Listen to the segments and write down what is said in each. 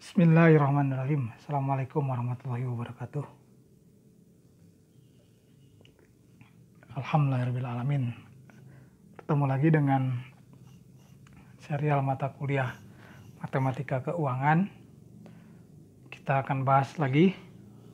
Bismillahirrahmanirrahim. Assalamualaikum warahmatullahi wabarakatuh. Alhamdulillahirrahmanirrahim. Ketemu lagi dengan serial mata kuliah Matematika Keuangan. Kita akan bahas lagi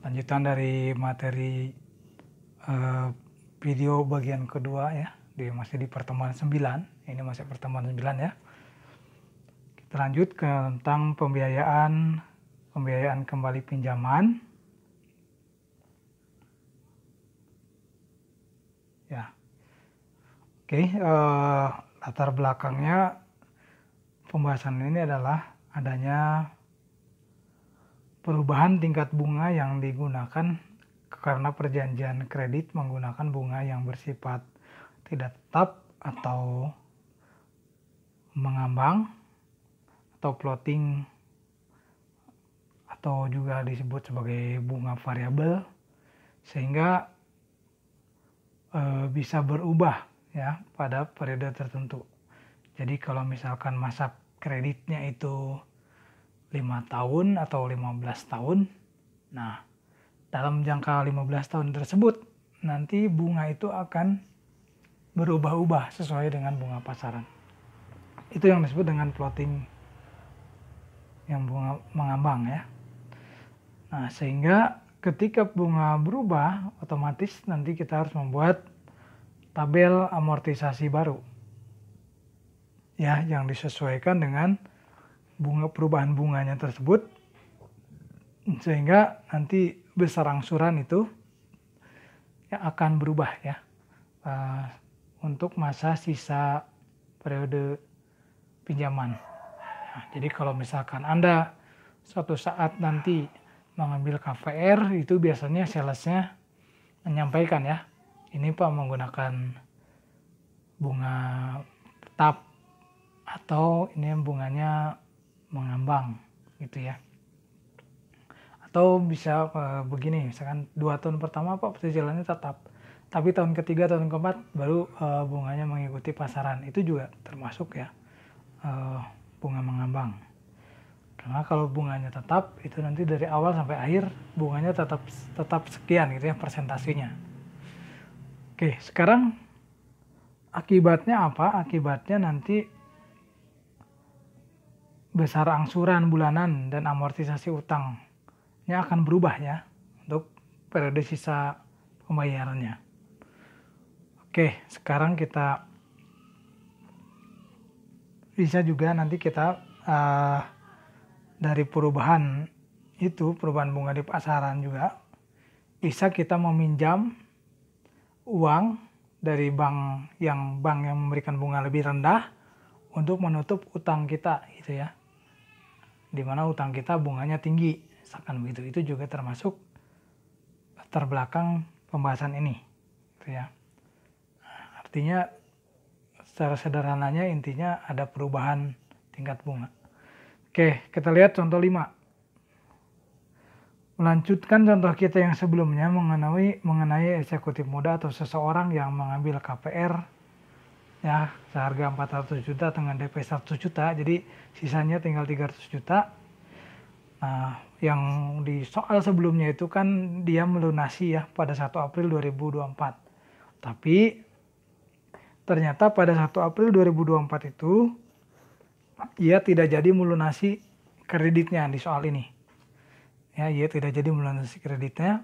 lanjutan dari materi video bagian kedua ya. Masih di pertemuan 9. Ini masih pertemuan 9 ya. Kita lanjut ke tentang pembiayaan kembali pinjaman. Ya. Oke, latar belakangnya pembahasan ini adalah adanya perubahan tingkat bunga yang digunakan karena perjanjian kredit menggunakan bunga yang bersifat tidak tetap atau mengambang atau floating atau juga disebut sebagai bunga variabel, sehingga bisa berubah ya pada periode tertentu. Jadi kalau misalkan masa kreditnya itu 5 tahun atau 15 tahun, nah dalam jangka 15 tahun tersebut nanti bunga itu akan berubah-ubah sesuai dengan bunga pasaran. Itu yang disebut dengan floating, yang bunga mengambang ya. Nah, sehingga ketika bunga berubah, otomatis nanti kita harus membuat tabel amortisasi baru. Ya, yang disesuaikan dengan perubahan bunganya tersebut, sehingga nanti besar angsuran itu ya akan berubah ya untuk masa sisa periode pinjaman. Nah, jadi kalau misalkan Anda suatu saat nanti mengambil KPR, itu biasanya salesnya menyampaikan ya, ini Pak menggunakan bunga tetap atau ini bunganya mengambang gitu ya. Atau bisa begini, misalkan 2 tahun pertama Pak perjalanannya tetap, tapi tahun ketiga, tahun keempat baru bunganya mengikuti pasaran. Itu juga termasuk ya bunga mengambang. Karena kalau bunganya tetap, itu nanti dari awal sampai akhir bunganya tetap sekian gitu ya persentasenya. Oke, sekarang akibatnya apa? Akibatnya nanti besar angsuran bulanan dan amortisasi utangnya akan berubah ya untuk periode sisa pembayarannya. Oke, sekarang kita bisa juga nanti kita dari perubahan bunga di pasaran juga bisa kita meminjam uang dari bank yang memberikan bunga lebih rendah untuk menutup utang kita gitu ya, dimana utang kita bunganya tinggi misalkan begitu. Itu juga termasuk latar belakang pembahasan ini gitu ya. Artinya secara sederhananya intinya ada perubahan tingkat bunga. Oke, kita lihat contoh 5. Melanjutkan contoh kita yang sebelumnya mengenai eksekutif muda atau seseorang yang mengambil KPR ya seharga 400 juta dengan DP 100 juta, jadi sisanya tinggal 300 juta. Nah, yang di soal sebelumnya itu kan dia melunasi ya pada 1 April 2024. Tapi ternyata pada 1 April 2024 itu ia tidak jadi melunasi kreditnya di soal ini. Ya, ia tidak jadi melunasi kreditnya.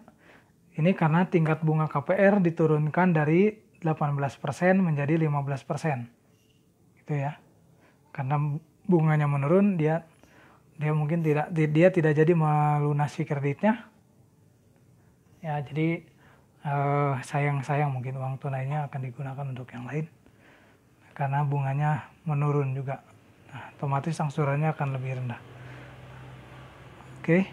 Ini karena tingkat bunga KPR diturunkan dari 18% menjadi 15%. Gitu ya. Karena bunganya menurun, dia mungkin tidak jadi melunasi kreditnya. Ya, jadi sayang mungkin uang tunainya akan digunakan untuk yang lain. Karena bunganya menurun juga. Nah, otomatis angsurannya akan lebih rendah. Oke.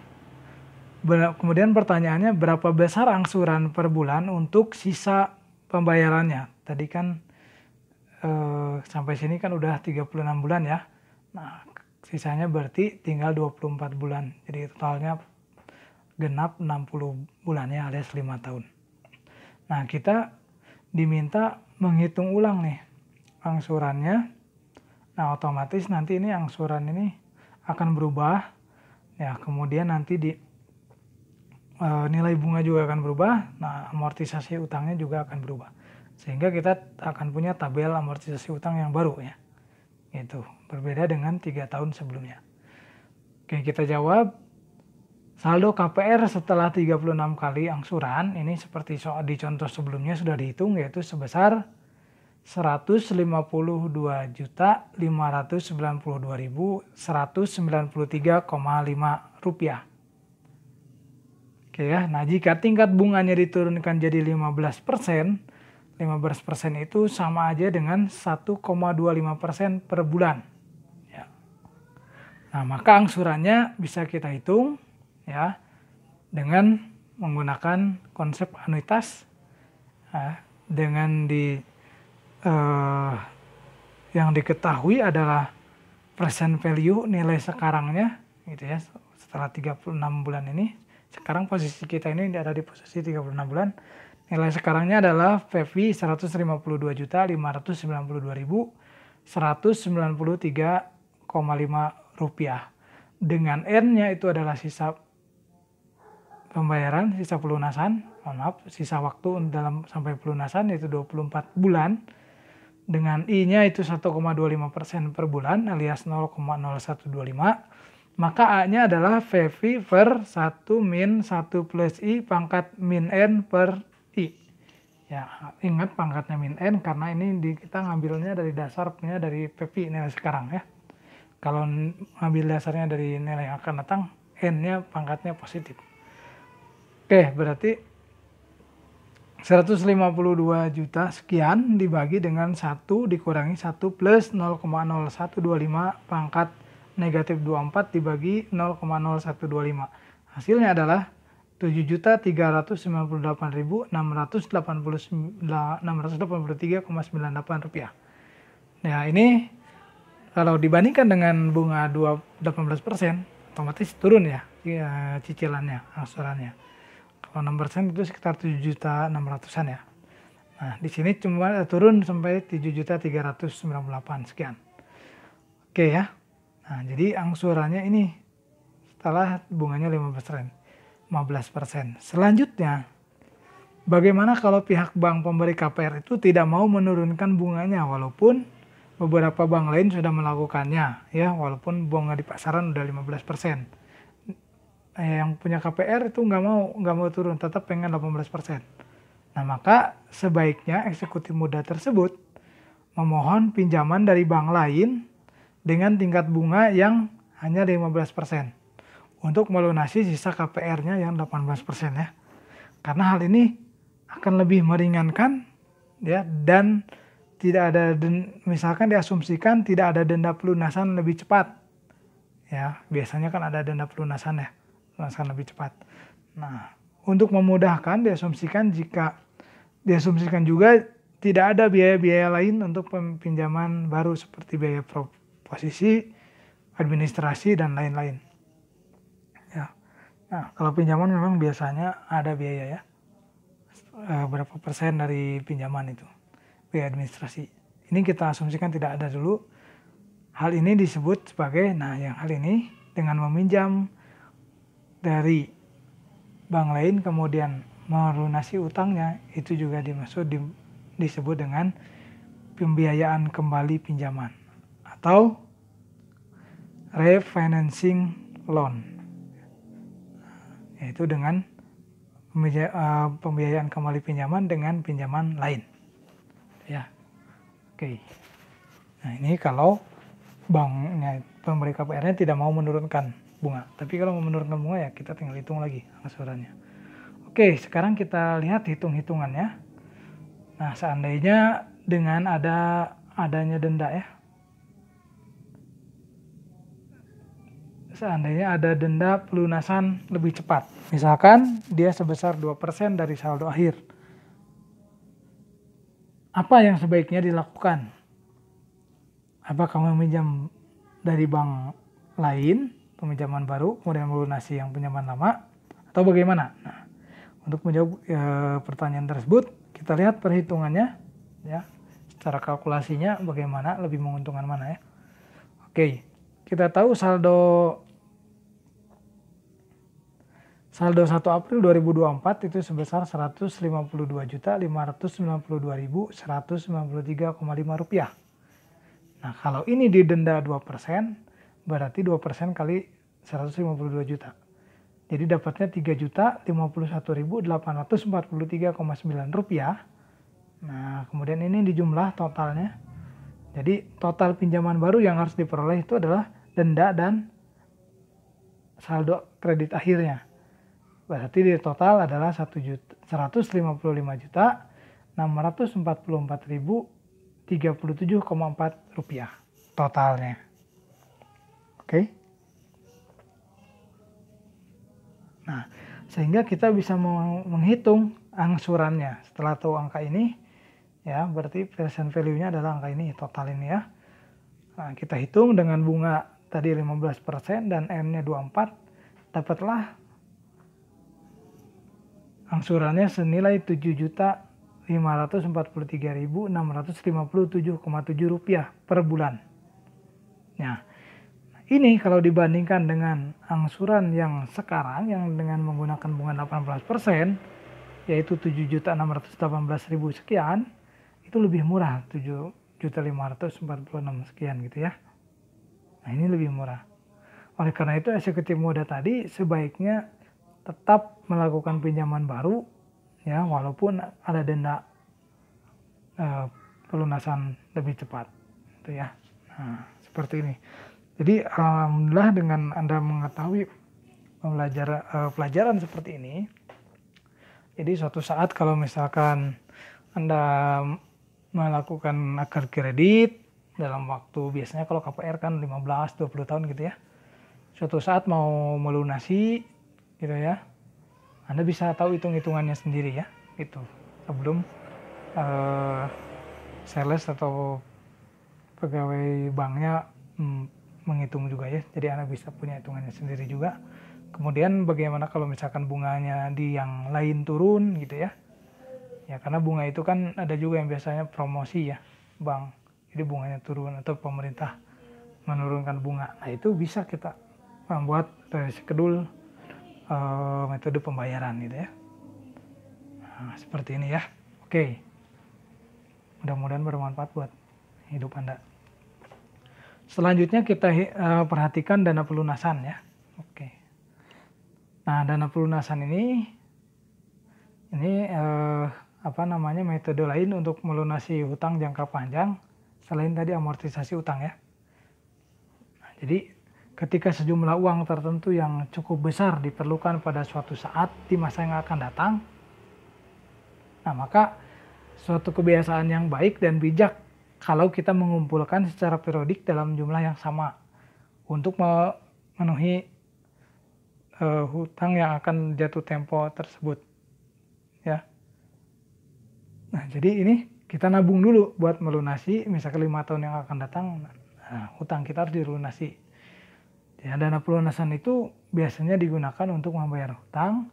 Kemudian pertanyaannya, berapa besar angsuran per bulan untuk sisa pembayarannya? Tadi kan sampai sini kan udah 36 bulan ya. Nah, sisanya berarti tinggal 24 bulan. Jadi totalnya genap 60 bulan ya, alias 5 tahun. Nah, kita diminta menghitung ulang nih angsurannya. Nah, otomatis nanti ini angsuran ini akan berubah Ya, kemudian nanti di nilai bunga juga akan berubah. Nah, amortisasi utangnya juga akan berubah. Sehingga kita akan punya tabel amortisasi utang yang baru ya. Itu berbeda dengan 3 tahun sebelumnya. Oke, kita jawab. Saldo KPR setelah 36 kali angsuran, ini seperti soal di contoh sebelumnya sudah dihitung, yaitu sebesar 152.592.193,5 rupiah. Oke ya, nah jika tingkat bunganya diturunkan jadi 15%, 15% itu sama aja dengan 1,25% per bulan. Ya. Nah, maka angsurannya bisa kita hitung ya dengan menggunakan konsep anuitas ya, dengan yang diketahui adalah present value nilai sekarangnya gitu ya setelah 36 bulan ini. Sekarang posisi kita ini ada di posisi 36 bulan. Nilai sekarangnya adalah PV 152.592.193,5 rupiah. Dengan N-nya itu adalah sisa pembayaran, sisa pelunasan, sisa waktu dalam sampai pelunasan yaitu 24 bulan. Dengan I-nya itu 1,25% per bulan alias 0,0125. Maka A-nya adalah PV per 1 min 1 plus I pangkat min N per I. Ya, ingat pangkatnya min N karena ini kita ngambilnya dari dasarnya dari PV nilai sekarang ya. Kalau ngambil dasarnya dari nilai yang akan datang, N-nya pangkatnya positif. Oke, berarti 152 juta sekian dibagi dengan 1 dikurangi 1 plus 0,0125 pangkat negatif 24 dibagi 0,0125. Hasilnya adalah 7.398.683,98 rupiah. Nah, ini kalau dibandingkan dengan bunga 18%, otomatis turun ya cicilannya, angsurannya. Kalau 6% itu sekitar 7.600.000-an ya. Nah, di sini cuma turun sampai 7.398 sekian. Oke ya. Nah, jadi angsurannya ini setelah bunganya 15%. Selanjutnya, bagaimana kalau pihak bank pemberi KPR itu tidak mau menurunkan bunganya walaupun beberapa bank lain sudah melakukannya ya, walaupun bunga di pasaran udah 15%. Yang punya KPR itu nggak mau turun, tetap pengen 18%. Nah, maka sebaiknya eksekutif muda tersebut memohon pinjaman dari bank lain dengan tingkat bunga yang hanya 15% untuk melunasi sisa KPR-nya yang 18% ya. Karena hal ini akan lebih meringankan ya, dan tidak ada misalkan diasumsikan tidak ada denda pelunasan lebih cepat. Ya, biasanya kan ada denda pelunasan ya. Pelunasan lebih cepat. Nah, untuk memudahkan diasumsikan juga tidak ada biaya-biaya lain untuk pinjaman baru seperti biaya posisi, administrasi dan lain-lain. Ya. Nah, kalau pinjaman memang biasanya ada biaya ya. Berapa persen dari pinjaman itu biaya administrasi. Ini kita asumsikan tidak ada dulu. Hal ini disebut sebagai hal ini dengan meminjam dari bank lain kemudian melunasi utangnya itu juga disebut dengan pembiayaan kembali pinjaman atau refinancing loan, yaitu dengan pembiayaan kembali pinjaman dengan pinjaman lain ya. Oke. Nah, ini kalau banknya pemberi KPR-nya tidak mau menurunkan bunga. Tapi kalau mau menurunkan bunga ya kita tinggal hitung lagi angsurannya. Oke, sekarang kita lihat hitung-hitungannya. Nah, seandainya dengan adanya denda ya. Seandainya ada denda pelunasan lebih cepat. Misalkan dia sebesar 2% dari saldo akhir. Apa yang sebaiknya dilakukan? Apakah meminjam dari bank lain, peminjaman baru, kemudian melunasi yang pinjaman lama, atau bagaimana? Nah, untuk menjawab pertanyaan tersebut, kita lihat perhitungannya, ya, secara kalkulasinya bagaimana, lebih menguntungkan mana ya. Oke, kita tahu saldo Saldo 1 April 2024 itu sebesar Rp152.592.193,5. Nah, kalau ini didenda 2%, berarti 2% kali 152 juta. Jadi dapatnya Rp3.051.843,9. Nah, kemudian ini dijumlah totalnya. Jadi total pinjaman baru yang harus diperoleh itu adalah denda dan saldo kredit akhirnya. Berarti di total adalah Rp155.644.037,4 totalnya. Oke. Nah, sehingga kita bisa menghitung angsurannya. Setelah tahu angka ini, ya berarti present value-nya adalah angka ini, total ini ya. Nah, kita hitung dengan bunga tadi 15% dan M-nya 24, dapatlah angsurannya senilai Rp7.543.657,7 per bulan. Nah, ini kalau dibandingkan dengan angsuran yang sekarang yang dengan menggunakan bunga 18%, yaitu 7.618.000 sekian, itu lebih murah, 7.546 sekian gitu ya. Nah, ini lebih murah. Oleh karena itu eksekutif muda tadi sebaiknya tetap melakukan pinjaman baru ya, walaupun ada denda pelunasan lebih cepat itu ya. Nah, seperti ini. Jadi alhamdulillah dengan Anda mengetahui pelajaran seperti ini, jadi suatu saat kalau misalkan Anda melakukan akad kredit dalam waktu, biasanya kalau KPR kan 15-20 tahun gitu ya, suatu saat mau melunasi gitu ya, Anda bisa tahu hitung-hitungannya sendiri ya, itu sebelum sales atau pegawai banknya menghitung juga ya, jadi Anda bisa punya hitungannya sendiri juga. Kemudian bagaimana kalau misalkan bunganya di yang lain turun gitu ya, ya karena bunga itu kan ada juga yang biasanya promosi ya bank, jadi bunganya turun atau pemerintah menurunkan bunga. Nah, itu bisa kita membuat skedul metode pembayaran gitu ya. Nah, seperti ini ya. Oke, mudah-mudahan bermanfaat buat hidup Anda. Selanjutnya kita perhatikan dana pelunasan ya. Oke. Nah, dana pelunasan ini metode lain untuk melunasi hutang jangka panjang selain tadi amortisasi utang ya. Nah, jadi ketika sejumlah uang tertentu yang cukup besar diperlukan pada suatu saat di masa yang akan datang, nah maka suatu kebiasaan yang baik dan bijak kalau kita mengumpulkan secara periodik dalam jumlah yang sama untuk memenuhi hutang yang akan jatuh tempo tersebut ya. Nah, jadi ini kita nabung dulu buat melunasi misalkan 5 tahun yang akan datang, nah, hutang kita harus dilunasi ya. Dana pelunasan itu biasanya digunakan untuk membayar hutang,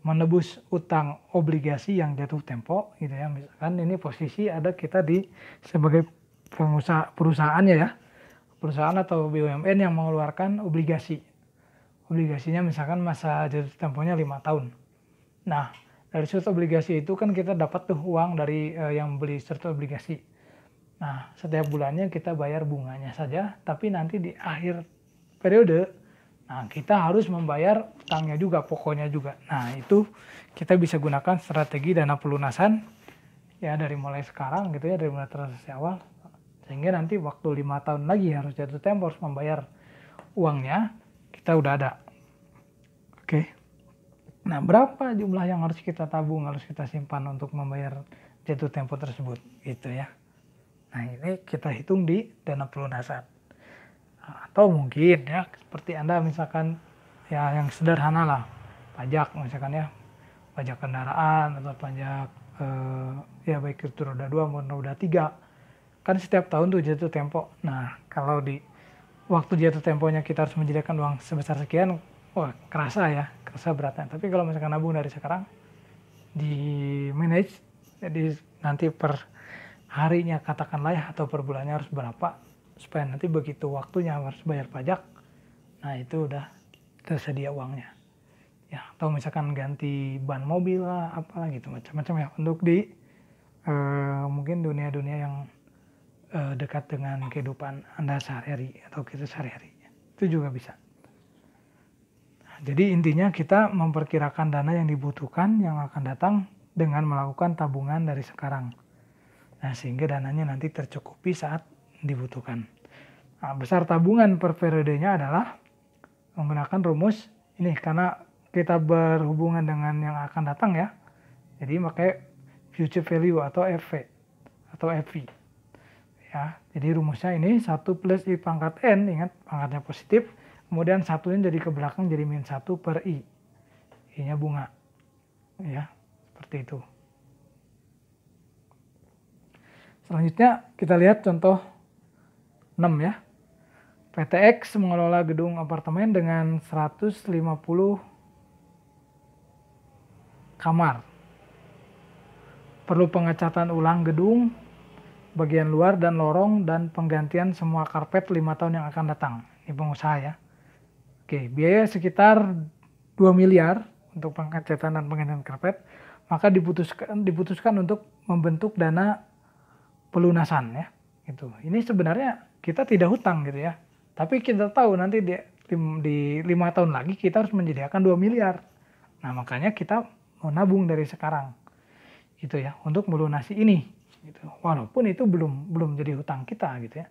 menebus utang obligasi yang jatuh tempo gitu ya. Misalkan ini posisi ada kita sebagai perusahaannya ya, perusahaan atau BUMN yang mengeluarkan obligasinya misalkan masa jatuh temponya 5 tahun. Nah, dari surat obligasi itu kan kita dapat tuh uang dari yang beli surat obligasi. Nah, setiap bulannya kita bayar bunganya saja, tapi nanti di akhir periode, nah kita harus membayar utangnya juga, pokoknya juga. Nah, itu kita bisa gunakan strategi dana pelunasan ya dari mulai sekarang gitu ya, dari mulai transaksi awal, sehingga nanti waktu 5 tahun lagi harus jatuh tempo harus membayar uangnya, kita udah ada. Oke. Nah, berapa jumlah yang harus kita tabung, harus kita simpan untuk membayar jatuh tempo tersebut gitu ya. Nah, ini kita hitung di dana pelunasan. Atau mungkin ya seperti Anda misalkan ya yang sederhana lah, pajak misalkan ya, pajak kendaraan atau pajak ya baik itu roda 2 maupun roda 3 kan setiap tahun tuh jatuh tempo. Nah, kalau di waktu jatuh temponya kita harus menyediakan uang sebesar sekian, wah kerasa beratnya. Tapi kalau misalkan nabung dari sekarang di manage, jadi nanti per harinya katakanlah ya atau per bulannya harus berapa, supaya nanti begitu waktunya harus bayar pajak, nah itu udah tersedia uangnya. ya, atau misalkan ganti ban mobil lah, apalah gitu, macam-macam ya, untuk mungkin dunia-dunia yang dekat dengan kehidupan Anda sehari-hari atau kita sehari-hari, itu juga bisa. Jadi intinya kita memperkirakan dana yang dibutuhkan yang akan datang dengan melakukan tabungan dari sekarang. Nah, sehingga dananya nanti tercukupi saat dibutuhkan. Nah, besar tabungan per periodenya adalah menggunakan rumus ini, karena kita berhubungan dengan yang akan datang ya. Jadi pakai future value atau FV atau FV. Ya, jadi rumusnya ini 1 plus I pangkat N, ingat pangkatnya positif. Kemudian satunya jadi ke belakang jadi min 1 per I. I-nya bunga. Ya, seperti itu. Selanjutnya kita lihat contoh 6 ya. PTX mengelola gedung apartemen dengan 150 kamar. Perlu pengecatan ulang gedung, bagian luar dan lorong, dan penggantian semua karpet 5 tahun yang akan datang. Ini pengusaha ya. Oke, biaya sekitar 2 miliar untuk pengecatan dan penggantian karpet, maka diputuskan untuk membentuk dana pelunasan ya. Gitu. Ini sebenarnya kita tidak hutang gitu ya. Tapi kita tahu nanti di 5 tahun lagi kita harus menyediakan 2 miliar. Nah, makanya kita mau nabung dari sekarang. Gitu ya, untuk melunasi ini gitu. Walaupun itu belum jadi hutang kita gitu ya.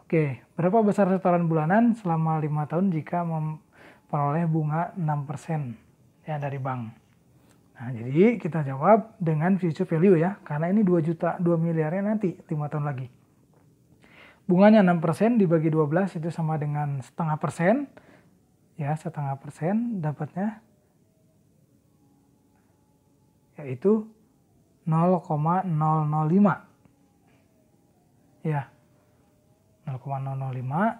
Oke, berapa besar setoran bulanan selama 5 tahun jika memperoleh bunga 6% ya dari bank? Nah, jadi kita jawab dengan future value ya, karena ini 2 miliarnya nanti 5 tahun lagi. Bunganya 6% dibagi 12 itu sama dengan setengah persen. Ya, setengah persen dapatnya yaitu 0,005. Ya. 0,005.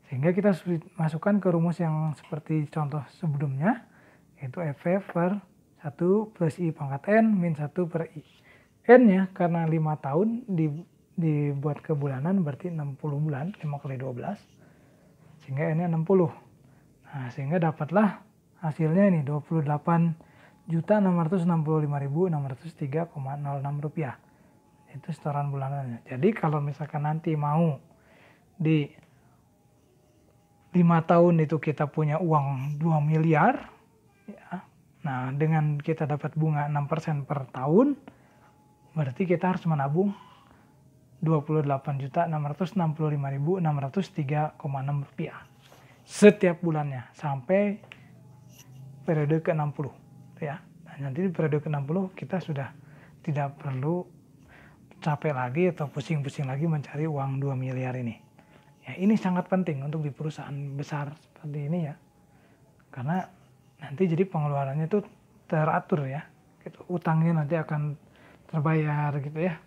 Sehingga kita masukkan ke rumus yang seperti contoh sebelumnya, yaitu FF per 1 plus I pangkat N min 1 per I. N-nya karena 5 tahun dibuat ke bulanan berarti 60 bulan, 5 kali 12. Sehingga N-nya 60. Nah, sehingga dapatlah hasilnya ini 28.665.603,06 rupiah. Itu setoran bulanannya. Jadi kalau misalkan nanti mau di 5 tahun itu kita punya uang 2 miliar, ya, nah dengan kita dapat bunga 6% per tahun, berarti kita harus menabung 28.665.603,6 rupiah setiap bulannya sampai periode ke-60 ya. Nah, nanti di periode ke-60 kita sudah tidak perlu capek lagi atau pusing-pusing lagi mencari uang 2 miliar ini. Ya, ini sangat penting untuk di perusahaan besar seperti ini ya. Karena nanti jadi pengeluarannya itu teratur ya. Gitu. Utangnya nanti akan terbayar gitu ya.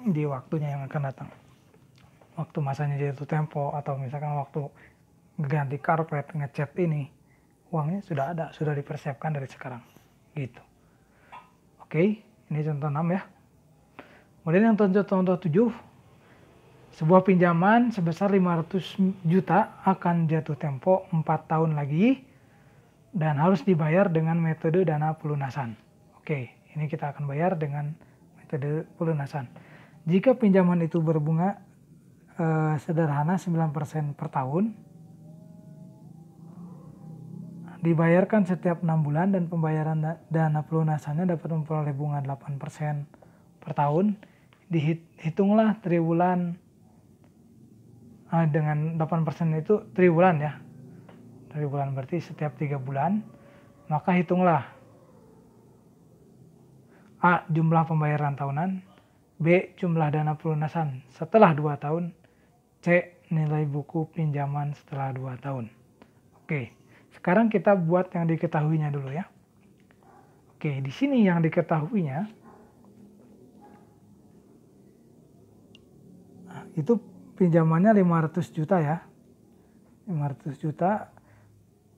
Di waktunya yang akan datang. Waktu masanya jatuh tempo atau misalkan waktu ganti karpet, ngecat ini, uangnya sudah ada, sudah dipersiapkan dari sekarang. Gitu. Oke, ini contoh 6 ya. Kemudian yang contoh 7, sebuah pinjaman sebesar 500 juta akan jatuh tempo 4 tahun lagi dan harus dibayar dengan metode dana pelunasan. Oke, ini kita akan bayar dengan metode pelunasan. Jika pinjaman itu berbunga sederhana 9% per tahun, dibayarkan setiap 6 bulan dan pembayaran dana pelunasannya dapat memperoleh bunga 8% per tahun. Dihitunglah triwulan dengan 8% itu triwulan ya. Triwulan berarti setiap 3 bulan. Maka hitunglah A. Jumlah pembayaran tahunan, B. Jumlah dana pelunasan setelah 2 tahun, C. Nilai buku pinjaman setelah 2 tahun. Oke, sekarang kita buat yang diketahuinya dulu ya. Oke, di sini yang diketahuinya itu pinjamannya 500 juta ya. 500 juta.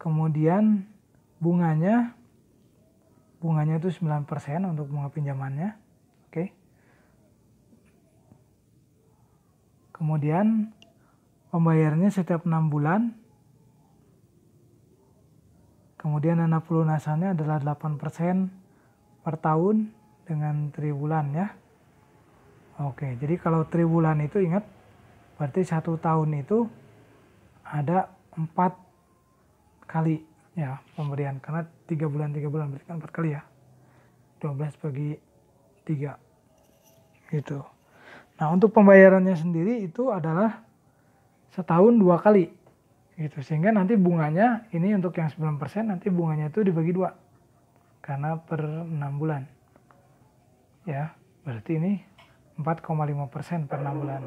Kemudian bunganya itu 9% untuk bunga pinjamannya. Oke. Kemudian pembayarannya setiap 6 bulan Kemudian dana pelunasannya adalah 8% per tahun dengan triwulan ya. Oke, jadi kalau triwulan itu ingat, berarti 1 tahun itu ada 4 kali ya pemberian, karena 3 bulan berarti kan 4 kali ya. 12 bagi 3 gitu. Nah, untuk pembayarannya sendiri itu adalah setahun 2 kali gitu, sehingga nanti bunganya ini untuk yang 9% nanti bunganya itu dibagi 2 karena per 6 bulan ya, berarti ini 4,5% per 6 bulan